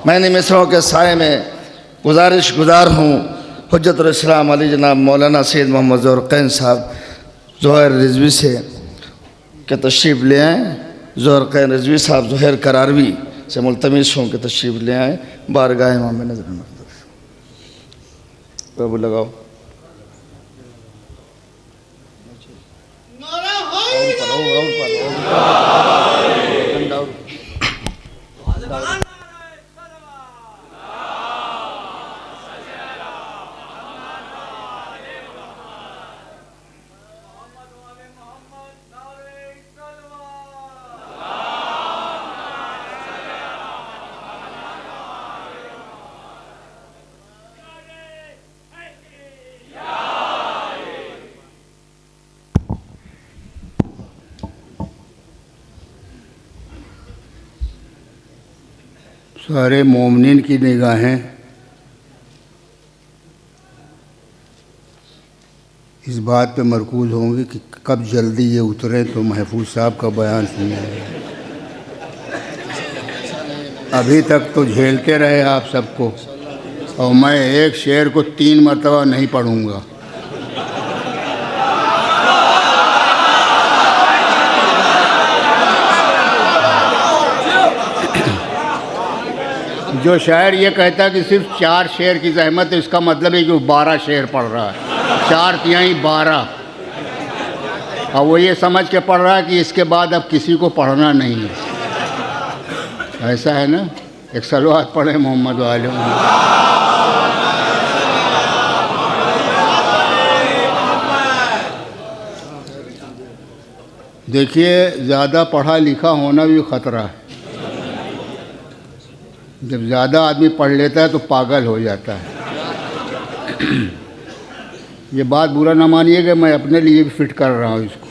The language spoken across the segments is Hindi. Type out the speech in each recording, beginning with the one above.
मैं इन मिसरों के साए में गुजारिश गुजार हूँ हुज्जतुल इस्लाम अली जनाब मौलाना सैयद मोहम्मद ज़ोहरक़ैन साहब ज़ोहर रिजवी से के तशरीफ़ ले आएँ। ज़ोहरक़ैन रिजवी साहब ज़ोहर करारवी से मुल्तमिस हूँ कि तशरीफ़ ले आएँ बारगाह इमाम में नज़र प्रभु लगाओ। सारे मोमिनीन की निगाहें इस बात पे मरकूज़ होंगी कि कब जल्दी ये उतरें तो महफूज साहब का बयान सुने। अभी तक तो झेलते रहे आप सबको, और मैं एक शेर को 3 मरतबा नहीं पढ़ूँगा। जो शायर ये कहता है कि सिर्फ 4 शेर की ज़हमत है, इसका मतलब है कि वो 12 शेर पढ़ रहा है। 4 तिहाई 12, और वो ये समझ के पढ़ रहा है कि इसके बाद अब किसी को पढ़ना नहीं है। ऐसा है ना। एक सलवात पढ़े मोहम्मद वाले। देखिए, ज़्यादा पढ़ा लिखा होना भी ख़तरा है। जब ज़्यादा आदमी पढ़ लेता है तो पागल हो जाता है। ये बात बुरा ना मानिएगा, मैं अपने लिए भी फिट कर रहा हूँ इसको।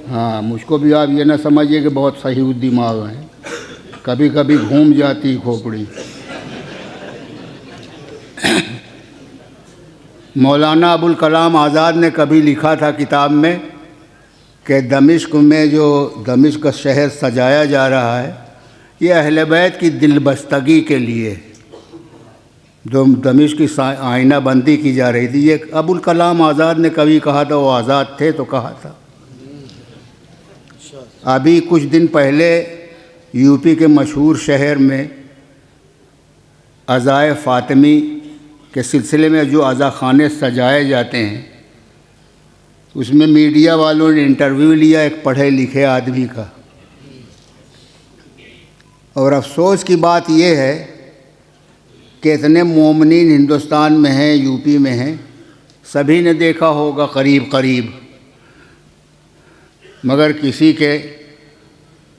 हाँ, मुझको भी आप ये ना समझिए कि बहुत सही दिमाग है, कभी कभी घूम जाती खोपड़ी। मौलाना अबुल कलाम आज़ाद ने कभी लिखा था किताब में कि दमिश्क में जो दमिश्क का शहर सजाया जा रहा है, ये अहले बैत की दिलबस्तगी के लिए जो दमिश्क की आईना बंदी की जा रही थी। ये अबुल कलाम आज़ाद ने कभी कहा था, वो आज़ाद थे तो कहा था। अभी कुछ दिन पहले यूपी के मशहूर शहर में अज़ाए फ़ातिमी के सिलसिले में जो अज़ाख़ाने सजाए जाते हैं, उसमें मीडिया वालों ने इंटरव्यू लिया एक पढ़े लिखे आदमी का। और अफसोस की बात यह है कि इतने मोमिनीन हिंदुस्तान में हैं, यूपी में हैं, सभी ने देखा होगा करीब करीब, मगर किसी के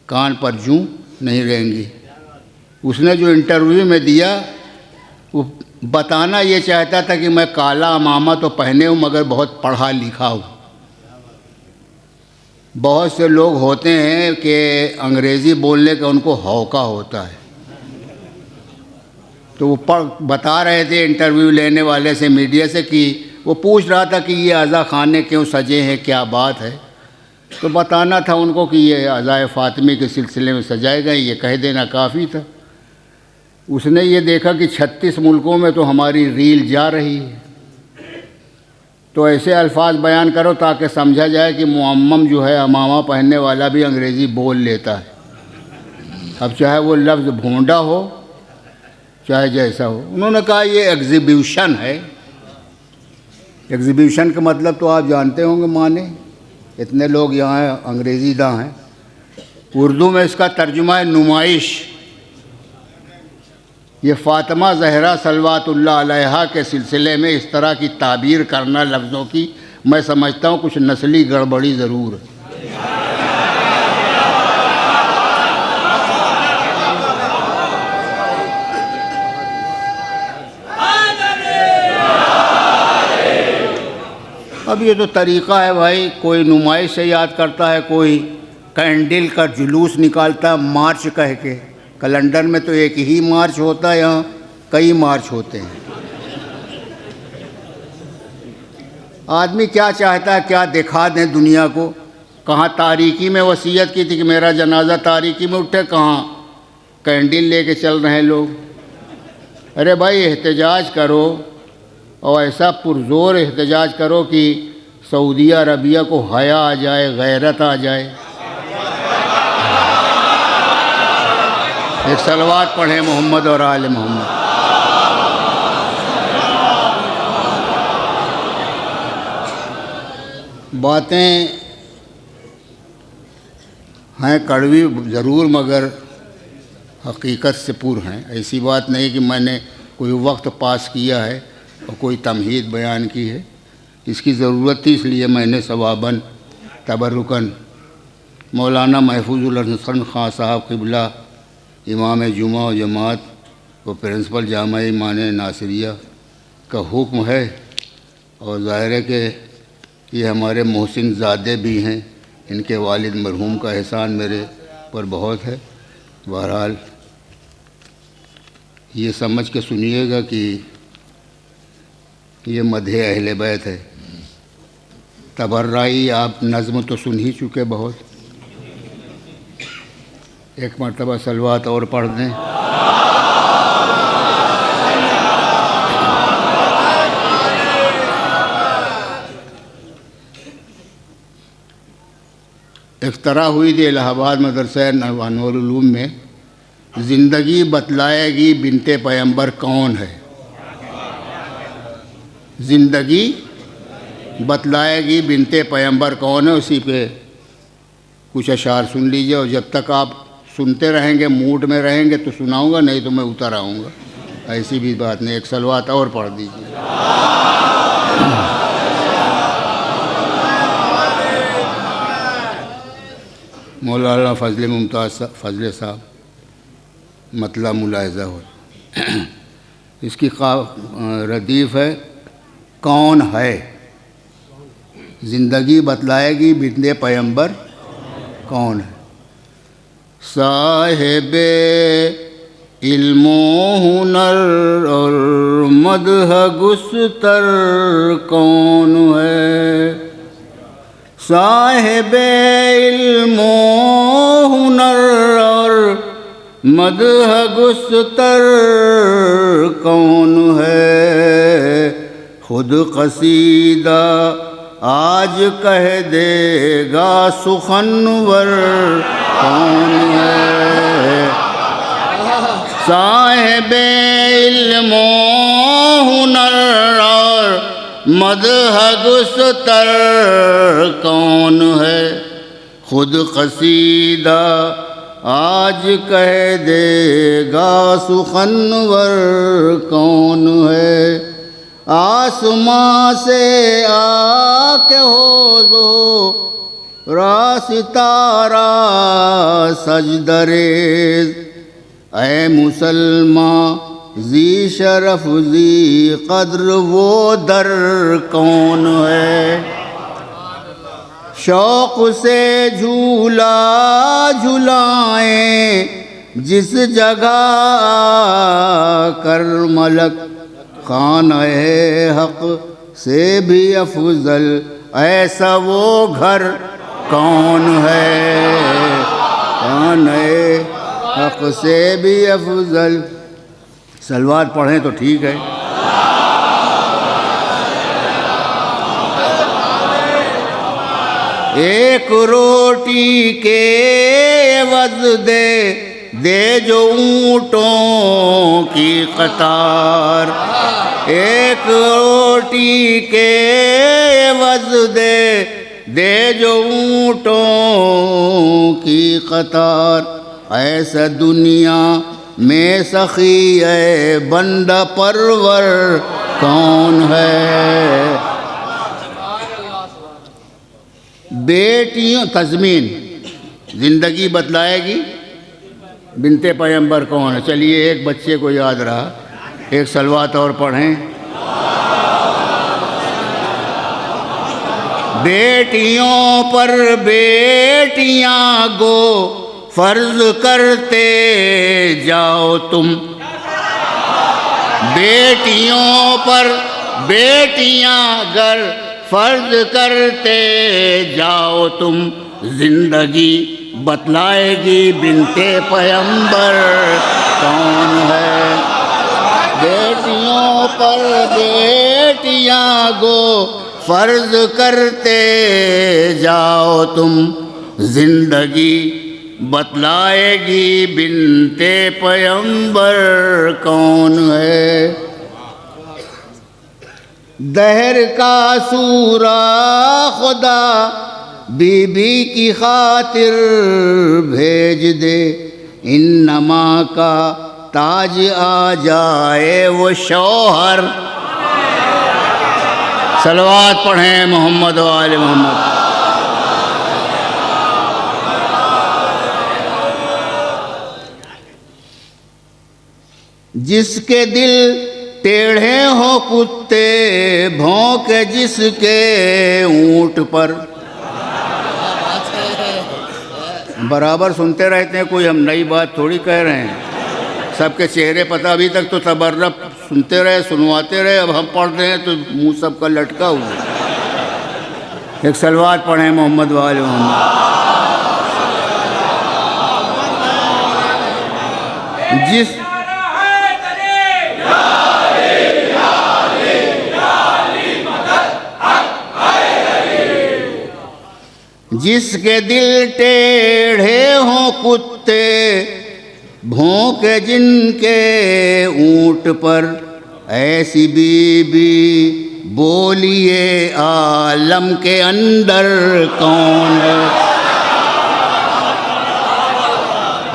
कान पर जूं नहीं रहेंगी। उसने जो इंटरव्यू में दिया वो बताना ये चाहता था कि मैं काला अमामा तो पहने हूँ मगर बहुत पढ़ा लिखा हूँ। बहुत से लोग होते हैं कि अंग्रेज़ी बोलने का उनको हौका होता है, तो वो बता रहे थे इंटरव्यू लेने वाले से, मीडिया से, कि वो पूछ रहा था कि ये अज़ाख़ाने क्यों सजे हैं, क्या बात है। तो बताना था उनको कि ये अज़ाए फ़ातिमी के सिलसिले में सजाए गए, ये कह देना काफ़ी था। उसने ये देखा कि 36 मुल्कों में तो हमारी रील जा रही है, तो ऐसे अल्फाज बयान करो ताकि समझा जाए कि मुअम्मम जो है अमामा पहनने वाला भी अंग्रेज़ी बोल लेता है। अब चाहे वो लफ्ज़ भोंडा हो चाहे जैसा हो। उन्होंने कहा ये एग्ज़िबिशन है। एग्ज़िबिशन का मतलब तो आप जानते होंगे माने, इतने लोग यहाँ अंग्रेज़ी दां हैं। उर्दू में इसका तर्जुमा है नुमाइश। ये फ़ातिमा ज़हरा सलवातुल्लाह अलैहा के सिलसिले में इस तरह की ताबीर करना लफ्ज़ों की, मैं समझता हूँ कुछ नस्ली गड़बड़ी ज़रूर है। अब ये तो तरीक़ा है भाई, कोई नुमाइश से याद करता है, कोई कैंडल का जुलूस निकालता है मार्च कह के। कैलेंडर में तो एक ही मार्च होता है, यहाँ कई मार्च होते हैं। आदमी क्या चाहता है, क्या दिखा दें दुनिया को। कहाँ तारीकी में वसीयत की थी कि मेरा जनाजा तारीकी में उठे, कहाँ कैंडल लेके चल रहे हैं लोग। अरे भाई एहतजाज करो और ऐसा पुरजोर एहतजाज करो कि सऊदी अरबिया को हया आ जाए, गैरत आ जाए। एक सलवात पढ़े मोहम्मद और आले मोहम्मद। बातें हैं कड़वी ज़रूर, मगर हकीकत से पूर हैं। ऐसी बात नहीं कि मैंने कोई वक्त पास किया है और कोई तमहीद बयान की है। इसकी ज़रूरत थी, इसलिए मैंने सवाबन तबरुकन मौलाना महफूजुल हसन खां साहब क़िबला इमाम जुमा और जमात व प्रिंसिपल जामा ईमान नासिरिया का हुक्म है। और ज़ाहिर है कि ये हमारे मोहसिन ज़ादे भी हैं, इनके वालिद मरहूम का एहसान मेरे पर बहुत है। बहरहाल ये समझ के सुनिएगा कि ये मदहे अहले बैत है। तबर्राई आप नज़्म तो सुन ही चुके बहुत, एक मरतबा सलवात और पढ़ दें। इफ्तरा हुई थी इलाहाबाद मदरसा नूरुल उलूम में, ज़िंदगी बतलाएगी बिनते पैगंबर कौन है। ज़िंदगी बतलाएगी बिनते पैगंबर कौन है, उसी पे कुछ अशार सुन लीजिए। और जब तक आप सुनते रहेंगे, मूड में रहेंगे तो सुनाऊंगा, नहीं तो मैं उतर आऊँगा। ऐसी भी बात नहीं। एक सलवात और पढ़ दीजिए। मौलाना फजल मुमताज़ फजल साहब मतला मुलाहिज़ा हो। इसकी रदीफ़ है कौन है। ज़िंदगी बतलाएगी बिनते पैगंबर कौन है। साहिबे इल्मो हुनर और मदह गुस्तर कौन है। साहिबे इल्मो हुनर और मदह गुस्तर कौन है। खुद कसीदा आज कह देगा सुखनवर कौन है। साहिबे इल्मो हुनर और मदह गुस्तर कौन है। खुद कसीदा आज कह देगा सुखनवर कौन है। आसमां से आके हो दो रासितारा सजदरेज़। ऐ मुसलमान जी शरफ जी कद्र वो दर कौन है। शौक़ से झूला झुलाएं जिस जगह कर मलक। खाना हक़ से भी अफजल ऐसा वो घर कौन है। खाना हक़ से भी अफजल। सलवात पढ़ें तो ठीक है। एक रोटी के एवज़ दे दे जो ऊँटों की कतार। एक रोटी के एवज़ दे दे जो ऊँटों की कतार। ऐसा दुनिया में सखी है बंदा परवर कौन है। बेटियों तज़मीन ज़िंदगी बतलाएगी बिनते पैगंबर कौन है। चलिए एक बच्चे को याद रहा, एक सलवात और पढ़ें। बेटियों पर बेटियां गो फर्ज करते जाओ तुम। बेटियों पर बेटियां गर फर्ज करते जाओ तुम। जिंदगी बतलाएगी बिनते पैगंबर कौन है। बेटियों पर बेटियां गो फर्ज करते जाओ तुम, जिंदगी बतलाएगी बिनते पैगंबर कौन है। दहर का सूरा खुदा बीबी की खातिर भेज दे, इन्नमा का ताज आ जाए वो शौहर। सलवात पढ़ें मोहम्मद व आले मोहम्मद। जिसके दिल टेढ़े हो कुत्ते भौंके जिसके ऊंट पर। बराबर सुनते रहते हैं, कोई हम नई बात थोड़ी कह रहे हैं। सबके चेहरे पता, अभी तक तो तबर्रक सुनते रहे, सुनवाते रहे, अब हम पढ़ रहे हैं तो मुंह सबका लटका हुआ। एक सलवात पढ़ें मोहम्मद वाले मोहम्मद। जिसके दिल टेढ़े हों कुत्ते भौंके जिनके ऊंट पर, ऐसी बीबी बोलिए आलम के अंदर कौन है।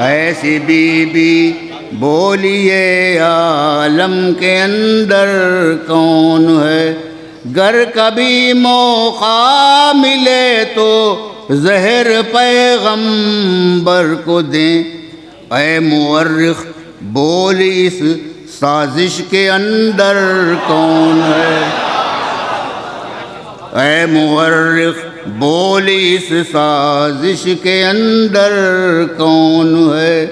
ऐसी बीबी बोलिए आलम के अंदर कौन है। गर कभी मौका मिले तो ज़हर पैगंबर को दें, ऐ मुअर्रिख बोल इस साजिश के अंदर कौन है। ऐ मुअर्रिख बोल इस साजिश के अंदर कौन है।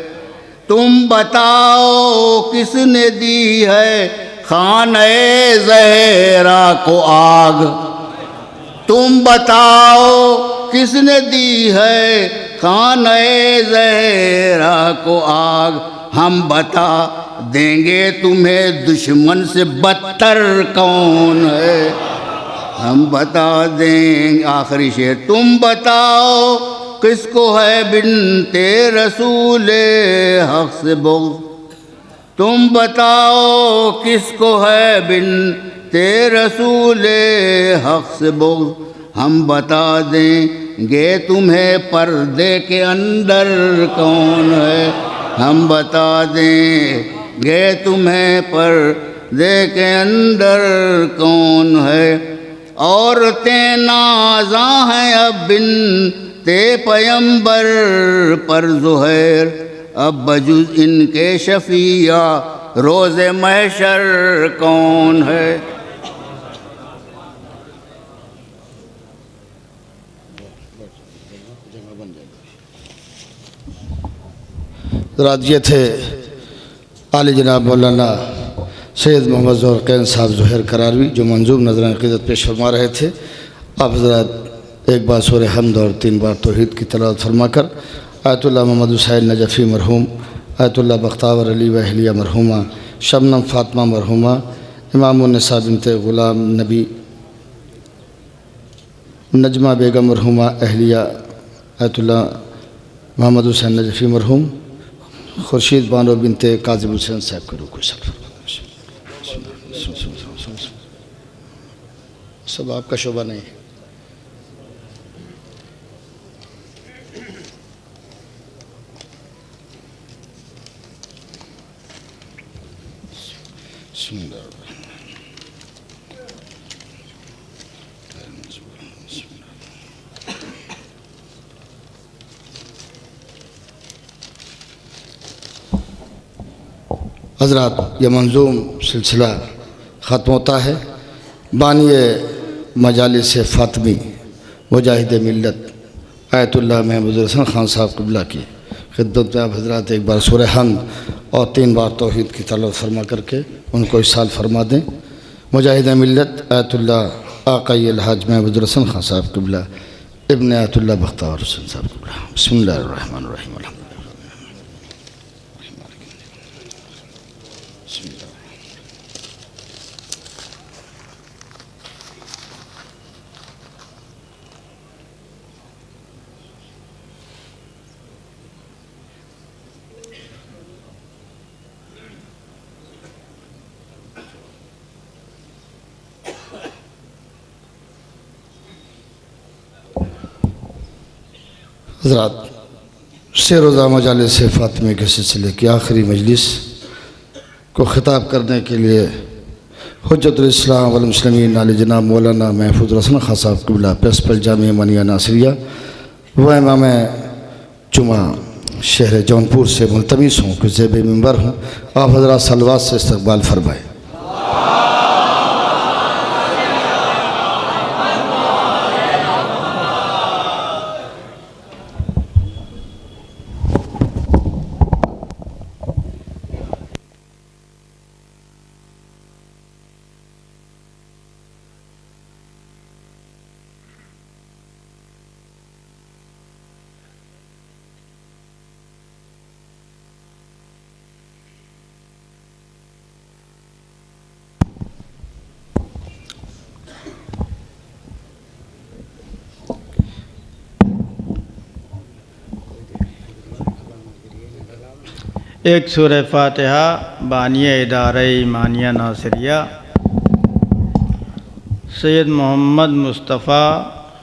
तुम बताओ किसने दी है खाने ज़हरा को आग। तुम बताओ किसने दी है खाने ज़हरा को आग। हम बता देंगे तुम्हें दुश्मन से बदतर कौन है। हम बता देंगे। आखिरी शेर। तुम बताओ किसको है बिनते रसूले हक़ से बुग़्ज़। तुम बताओ किसको है बिनते रसूले हक़ से बुग़्ज़। हम बता देंगे तुम्हें पर्दे के अंदर कौन है। हम बता देंगे तुम्हें पर्दे के अंदर कौन है। औरतें नाज़ा हैं अब बिनते पैगंबर पर ज़ुहैर, अब बजुज़ इनके शफ़िया रोज़े महशर कौन है। रात ये थे आली जनाब मौलाना सैयद मोहम्मद ज़ौहर साहब ज़ुहैर करारवी, जो मंजूम नज़रान क़ीदत पेश फरमा रहे थे। आप हज़रात एक बार सूरह हमद और 3 बार तौहीद की तिलावत फरमाकर आयतुल्लाह मोहम्मद हुसैन नजफ़ी मरहूम, आयतुल्लाह बख्तावर अली व अहलिया मरहूमा, शबनम फ़ातिमा मरहूमा, इमामुन्निसा बिनते ग़ुलाम नबी, नजमा बेगम मरहूमा अहलिया आयतुल्लाह मोहम्मद हुसैन नजफ़ी मरहूम, खुर्शीद बानो बिनते काज़िम हुसैन साहब के रुकू सब आपका शोभा नहीं है। हज़रात, यह मंजूम सिलसिला ख़त्म होता है। बानिए मजालिस फ़ातिमी मुजाहिद मिल्लत आयतुल्लाह महमूद हसन ख़ान साहब क़िबला की खिदमत में आप हज़रात एक बार सूरह हमद और 3 बार तौहीद की तिलावत फरमा करके उनको इरशाद फरमा दें। मुजाहिद मिल्लत आयतुल्लाह आक़ाई अलहाज महमूद हसन ख़ान साहब क़िबला इब्न आयतुल्लाह बख्तावर हुसैन साहब क़िबला। बिस्मिल्लाहिर्रहमानिर्रहीम। हज़रात, शेर रोज़ा मजालिस फ़ातिमी के सिलसिले की आखिरी मजलिस को ख़िताब करने के लिए हुज्जतुल इस्लाम वल मुस्लिमीन आली जनाब मौलाना महफूज हसन खां साहब क़िबला प्रिंसिपल जामिया मनिया नासिरिया व इमाम जुमा शहर जौनपुर से मुल्तमिस हूँ कि ज़ेब मिंबर हूँ। आप हज़रात सलवात से इस्तक़बाल फरमाएँ। एक सूरह फातिहा बानिया इदारा ईमानिया नासिरिया सैयद मोहम्मद मुस्तफ़ा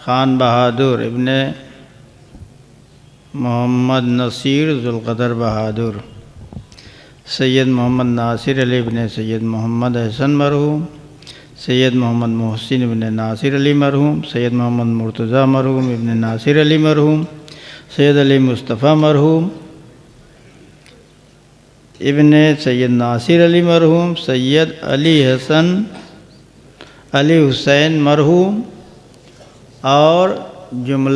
ख़ान बहादुर इब्ने मोहम्मद नसीर ज़ुल्क़दर बहादुर, सैयद मोहम्मद नासिर अली इब्ने सैयद मोहम्मद हसन मरहूम, सैयद मोहम्मद मोहसिन इब्ने नासिर अली मरहूम, सैयद मोहम्मद मुर्तज़ा मरहूम इब्ने नासिर अली मरहूम, सैयद अली मुस्तफ़ा मरहूम इब्ने सैयद नासिर अली मरहूम, सैयद अली हसन अली हुसैन मरहूम और जुमला